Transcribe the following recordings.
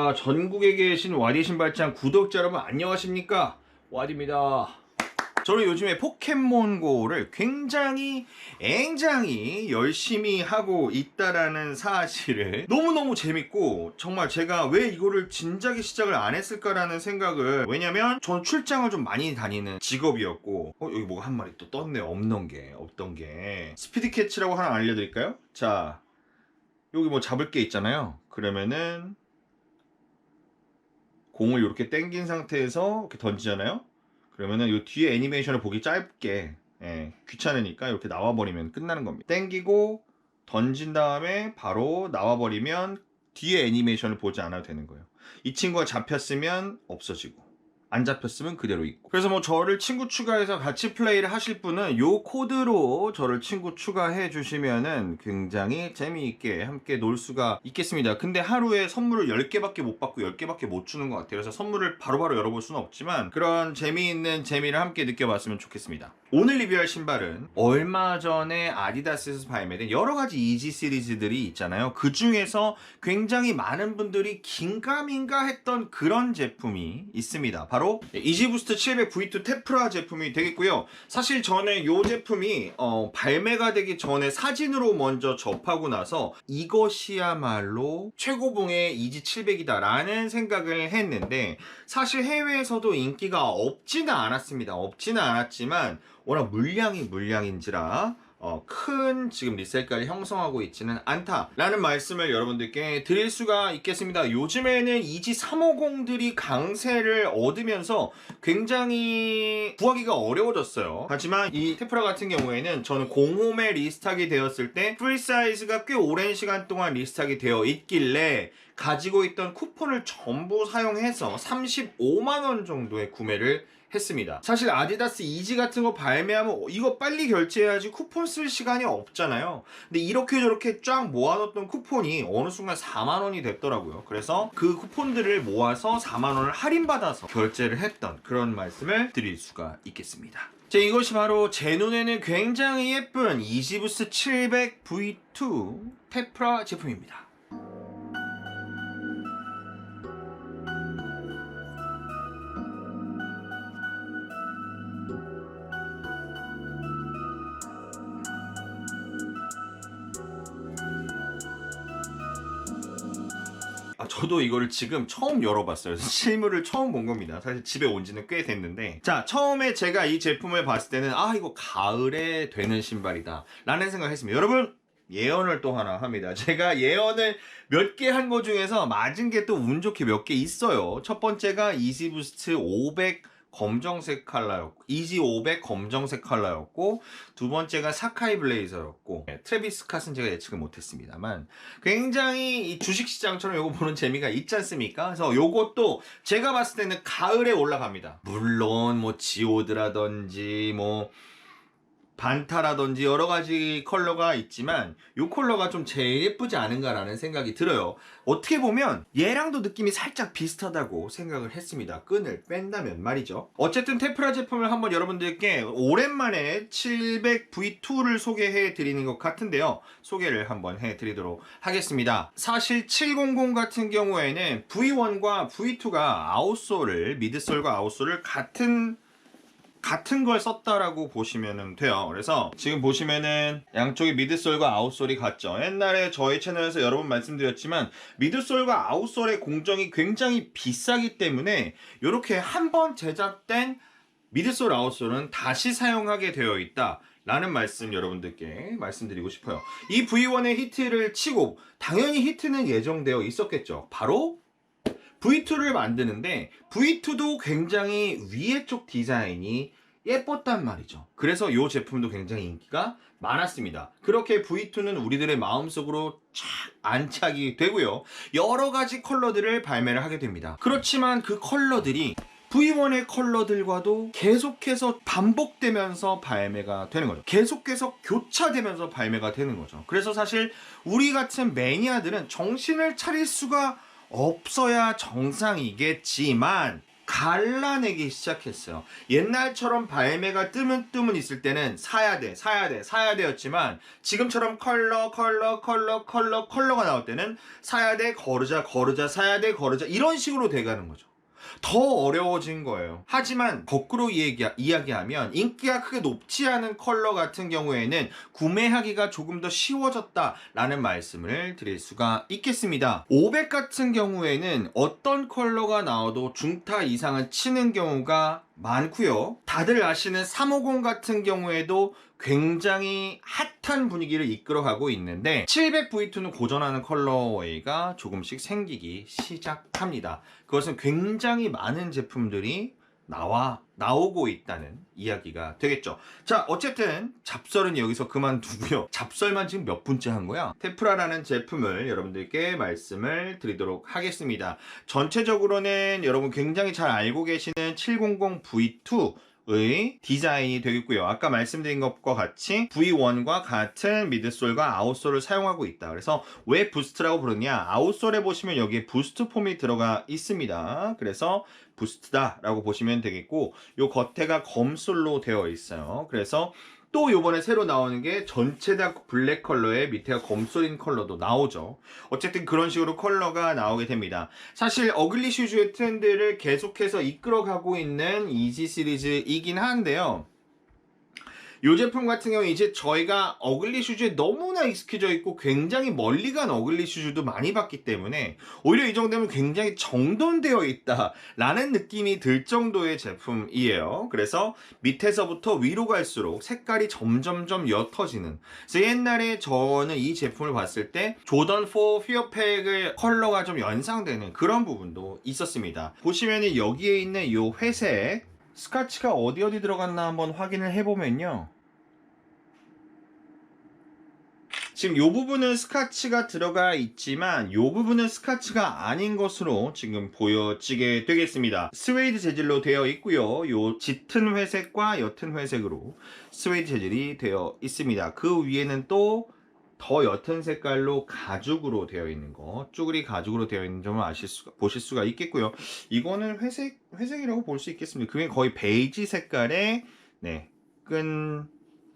자, 전국에 계신 와디 신발장 구독자 여러분 안녕하십니까? 와디입니다. 저는 요즘에 포켓몬고를 굉장히 열심히 하고 있다라는 사실을 너무너무 재밌고, 정말 제가 왜 이거를 진작에 시작을 안 했을까라는 생각을, 왜냐면 전 출장을 좀 많이 다니는 직업이었고, 여기 뭐가 한 마리 또 떴네요. 없던 게 스피드 캐치라고 하나 알려드릴까요? 자, 여기 뭐 잡을 게 있잖아요. 그러면은 공을 이렇게 당긴 상태에서 이렇게 던지잖아요. 그러면은 이 뒤에 애니메이션을 보기 짧게, 귀찮으니까 이렇게 나와버리면 끝나는 겁니다. 당기고 던진 다음에 바로 나와버리면 뒤에 애니메이션을 보지 않아도 되는 거예요. 이 친구가 잡혔으면 없어지고 안 잡혔으면 그대로 있고. 그래서 뭐 저를 친구 추가해서 같이 플레이를 하실 분은 요 코드로 저를 친구 추가해 주시면은 굉장히 재미있게 함께 놀 수가 있겠습니다. 근데 하루에 선물을 10개밖에 못 받고 10개밖에 못 주는 것 같아요. 그래서 선물을 바로바로 열어볼 수는 없지만 그런 재미있는 재미를 함께 느껴봤으면 좋겠습니다. 오늘 리뷰할 신발은 얼마 전에 아디다스에서 발매된 여러가지 이지 시리즈들이 있잖아요. 그 중에서 굉장히 많은 분들이 긴가민가 했던 그런 제품이 있습니다. 바로 이지부스트 700 V2 테프라 제품이 되겠고요. 사실 저는 이 제품이 발매가 되기 전에 사진으로 먼저 접하고 나서 이것이야말로 최고봉의 이지 700이다 라는 생각을 했는데, 사실 해외에서도 인기가 없지는 않았습니다. 없지는 않았지만 워낙 물량인지라 큰 지금 리셀가를 형성하고 있지는 않다라는 말씀을 여러분들께 드릴 수가 있겠습니다. 요즘에는 이지 350들이 강세를 얻으면서 굉장히 구하기가 어려워졌어요. 하지만 이 테프라 같은 경우에는 저는 공홈에 리스탁이 되었을 때 프리 사이즈가 꽤 오랜 시간 동안 리스탁이 되어 있길래 가지고 있던 쿠폰을 전부 사용해서 35만원 정도의 구매를 했습니다. 사실 아디다스 이지 같은 거 발매하면 이거 빨리 결제해야지 쿠폰 쓸 시간이 없잖아요. 근데 이렇게 저렇게 쫙 모아뒀던 쿠폰이 어느 순간 4만원이 됐더라고요. 그래서 그 쿠폰들을 모아서 4만원을 할인받아서 결제를 했던 그런 말씀을 드릴 수가 있겠습니다. 자, 이것이 바로 제 눈에는 굉장히 예쁜 이지부스 700 V2 테프라 제품입니다. 저도 이거를 지금 처음 열어봤어요. 실물을 처음 본 겁니다. 사실 집에 온 지는 꽤 됐는데, 자, 처음에 제가 이 제품을 봤을 때는 이거 가을에 되는 신발이다 라는 생각을 했습니다. 여러분, 예언을 또 하나 합니다. 제가 예언을 몇 개 한 거 중에서 맞은 게 또 운 좋게 몇 개 있어요. 첫 번째가 이지부스트 500 검정색 컬러였고, 이지 500 검정색 컬러였고, 두 번째가 사카이 블레이저였고, 트래비스 캇은 제가 예측을 못했습니다만 굉장히 이 주식시장처럼 요거 보는 재미가 있지 않습니까? 그래서 요것도 제가 봤을 때는 가을에 올라갑니다. 물론 뭐 지오드라든지 뭐 반타라든지 여러가지 컬러가 있지만 이 컬러가 좀 제일 예쁘지 않은가라는 생각이 들어요. 어떻게 보면 얘랑도 느낌이 살짝 비슷하다고 생각을 했습니다. 끈을 뺀다면 말이죠. 어쨌든 테프라 제품을 한번 여러분들께 오랜만에 700 V2를 소개해 드리는 것 같은데요. 소개를 한번 해 드리도록 하겠습니다. 사실 700 같은 경우에는 V1과 V2가 아웃솔을, 미드솔과 아웃솔을 같은 걸 썼다라고 보시면 돼요. 그래서 지금 보시면은 양쪽에 미드솔과 아웃솔이 같죠. 옛날에 저희 채널에서 여러 번 말씀드렸지만 미드솔과 아웃솔의 공정이 굉장히 비싸기 때문에 이렇게 한번 제작된 미드솔 아웃솔은 다시 사용하게 되어 있다 라는 말씀 여러분들께 말씀드리고 싶어요. 이 V1의 히트를 치고 당연히 히트는 예정되어 있었겠죠. 바로 V2를 만드는데 V2도 굉장히 위에 쪽 디자인이 예뻤단 말이죠. 그래서 이 제품도 굉장히 인기가 많았습니다. 그렇게 V2는 우리들의 마음속으로 착 안착이 되고요. 여러 가지 컬러들을 발매를 하게 됩니다. 그렇지만 그 컬러들이 V1의 컬러들과도 계속해서 반복되면서 발매가 되는 거죠. 계속해서 교차되면서 발매가 되는 거죠. 그래서 사실 우리 같은 매니아들은 정신을 차릴 수가 없어야 정상이겠지만 갈라내기 시작했어요. 옛날처럼 발매가 뜨문 있을 때는 사야 돼였지만 지금처럼 컬러가 나올 때는 사야 돼, 거르자, 사야 돼, 거르자 이런 식으로 돼가는 거죠. 더 어려워진 거예요. 하지만 거꾸로 이야기하면 인기가 크게 높지 않은 컬러 같은 경우에는 구매하기가 조금 더 쉬워졌다라는 말씀을 드릴 수가 있겠습니다. 500 같은 경우에는 어떤 컬러가 나와도 중타 이상은 치는 경우가 많고요. 다들 아시는 350 같은 경우에도 굉장히 핫한 분위기를 이끌어가고 있는데 700 V2는 고전하는 컬러웨이가 조금씩 생기기 시작합니다. 그것은 굉장히 많은 제품들이 나오고 있다는 이야기가 되겠죠. 자, 어쨌든 잡설은 여기서 그만두고요. 잡설만 지금 몇 분째 한 거야? 테프라라는 제품을 여러분들께 말씀을 드리도록 하겠습니다. 전체적으로는 여러분 굉장히 잘 알고 계시는 700 V2 의 디자인이 되겠고요. 아까 말씀드린 것과 같이 V1과 같은 미드솔과 아웃솔을 사용하고 있다. 그래서 왜 부스트라고 부르냐? 아웃솔에 보시면 여기에 부스트 폼이 들어가 있습니다. 그래서 부스트다 라고 보시면 되겠고, 요 겉에가 검솔로 되어 있어요. 그래서 또 요번에 새로 나오는 게 전체 다 블랙 컬러에 밑에가 검솔인 컬러도 나오죠. 어쨌든 그런 식으로 컬러가 나오게 됩니다. 사실 어글리 슈즈의 트렌드를 계속해서 이끌어가고 있는 이지 시리즈이긴 한데요. 이 제품 같은 경우 이제 저희가 어글리 슈즈에 너무나 익숙해져 있고 굉장히 멀리 간 어글리 슈즈도 많이 봤기 때문에 오히려 이 정도면 굉장히 정돈되어 있다 라는 느낌이 들 정도의 제품이에요. 그래서 밑에서부터 위로 갈수록 색깔이 점점점 옅어지는, 그래서 옛날에 저는 이 제품을 봤을 때 조던4 휘어팩의 컬러가 좀 연상되는 그런 부분도 있었습니다. 보시면 여기에 있는 이 회색 스카치가 어디 들어갔나 한번 확인을 해보면요, 지금 이 부분은 스카치가 들어가 있지만 이 부분은 스카치가 아닌 것으로 지금 보여지게 되겠습니다. 스웨이드 재질로 되어 있고요. 이 짙은 회색과 옅은 회색으로 스웨이드 재질이 되어 있습니다. 그 위에는 또 더 옅은 색깔로 가죽으로 되어 있는 거, 쭈그리 가죽으로 되어 있는 점을 보실 수가 있겠고요. 이거는 회색이라고 볼 수 있겠습니다. 그게 거의 베이지 색깔의 끈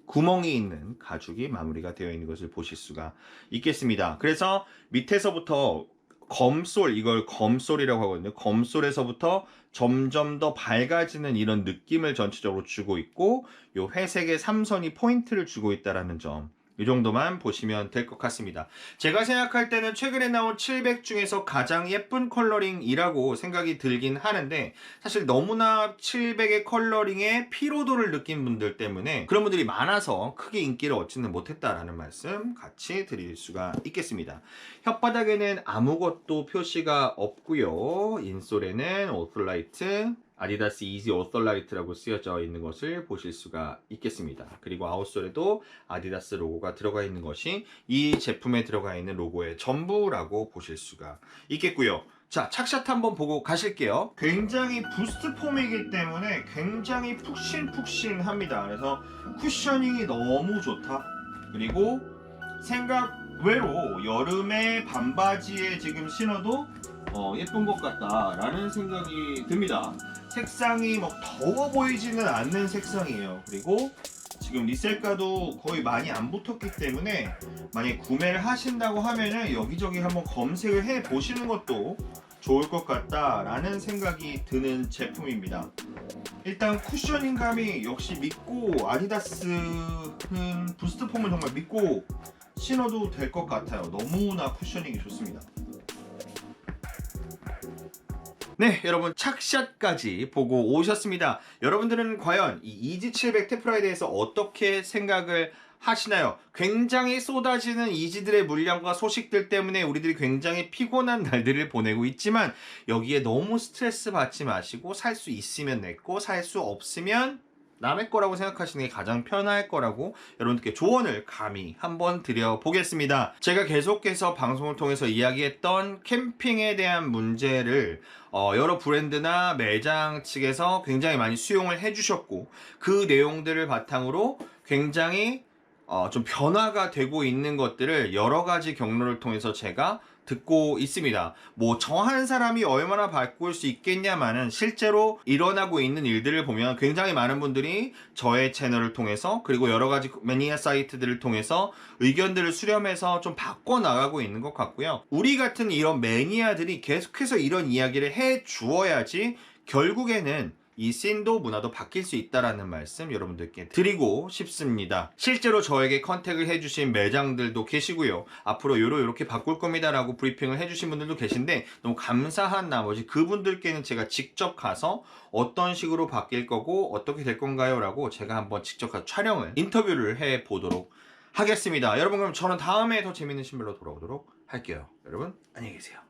구멍이 있는 가죽이 마무리가 되어 있는 것을 보실 수가 있겠습니다. 그래서 밑에서부터 검솔, 이걸 검솔이라고 하거든요. 검솔에서부터 점점 더 밝아지는 이런 느낌을 전체적으로 주고 있고, 이 회색의 삼선이 포인트를 주고 있다는 점, 이 정도만 보시면 될 것 같습니다. 제가 생각할 때는 최근에 나온 700 중에서 가장 예쁜 컬러링이라고 생각이 들긴 하는데, 사실 너무나 700의 컬러링에 피로도를 느낀 분들 때문에 그런 분들이 많아서 크게 인기를 얻지는 못했다라는 말씀 같이 드릴 수가 있겠습니다. 혓바닥에는 아무것도 표시가 없고요. 인솔에는 오솔라이트, 아디다스 이지 오솔라이트라고 쓰여져 있는 것을 보실 수가 있겠습니다. 그리고 아웃솔에도 아디다스 로고가 들어가 있는 것이 이 제품에 들어가 있는 로고의 전부라고 보실 수가 있겠고요. 자, 착샷 한번 보고 가실게요. 굉장히 부스트 폼이기 때문에 굉장히 푹신푹신합니다. 그래서 쿠셔닝이 너무 좋다. 그리고 생각외로 여름에 반바지에 지금 신어도 예쁜 것 같다라는 생각이 듭니다. 색상이 막 더워 보이지는 않는 색상이에요. 그리고 지금 리셀가도 거의 많이 안 붙었기 때문에 만약에 구매를 하신다고 하면은 여기저기 한번 검색을 해 보시는 것도 좋을 것 같다라는 생각이 드는 제품입니다. 일단 쿠셔닝감이 역시 믿고, 아디다스는 부스트 폼을 정말 믿고 신어도 될 것 같아요. 너무나 쿠셔닝이 좋습니다. 네, 여러분 착샷까지 보고 오셨습니다. 여러분들은 과연 이 이지700 테프라에 대해서 어떻게 생각을 하시나요? 굉장히 쏟아지는 이지들의 물량과 소식들 때문에 우리들이 굉장히 피곤한 날들을 보내고 있지만, 여기에 너무 스트레스 받지 마시고 살 수 있으면 내 거, 살 수 없으면 남의 거라고 생각하시는 게 가장 편할 거라고 여러분들께 조언을 감히 한번 드려보겠습니다. 제가 계속해서 방송을 통해서 이야기했던 캠핑에 대한 문제를 여러 브랜드나 매장 측에서 굉장히 많이 수용을 해주셨고, 그 내용들을 바탕으로 굉장히 좀 변화가 되고 있는 것들을 여러 가지 경로를 통해서 제가 듣고 있습니다. 뭐 저 한 사람이 얼마나 바꿀 수 있겠냐마는 실제로 일어나고 있는 일들을 보면 굉장히 많은 분들이 저의 채널을 통해서 그리고 여러 가지 매니아 사이트들을 통해서 의견들을 수렴해서 좀 바꿔나가고 있는 것 같고요. 우리 같은 이런 매니아들이 계속해서 이런 이야기를 해 주어야지 결국에는 이 씬도 문화도 바뀔 수 있다라는 말씀 여러분들께 드리고 싶습니다. 실제로 저에게 컨택을 해주신 매장들도 계시고요. 앞으로 요렇게 바꿀 겁니다 라고 브리핑을 해주신 분들도 계신데 너무 감사한 나머지 그분들께는 제가 직접 가서 어떤 식으로 바뀔 거고 어떻게 될 건가요? 라고 제가 한번 직접 가서 촬영을 인터뷰를 해보도록 하겠습니다. 여러분 그럼 저는 다음에 더 재밌는 신발로 돌아오도록 할게요. 여러분 안녕히 계세요.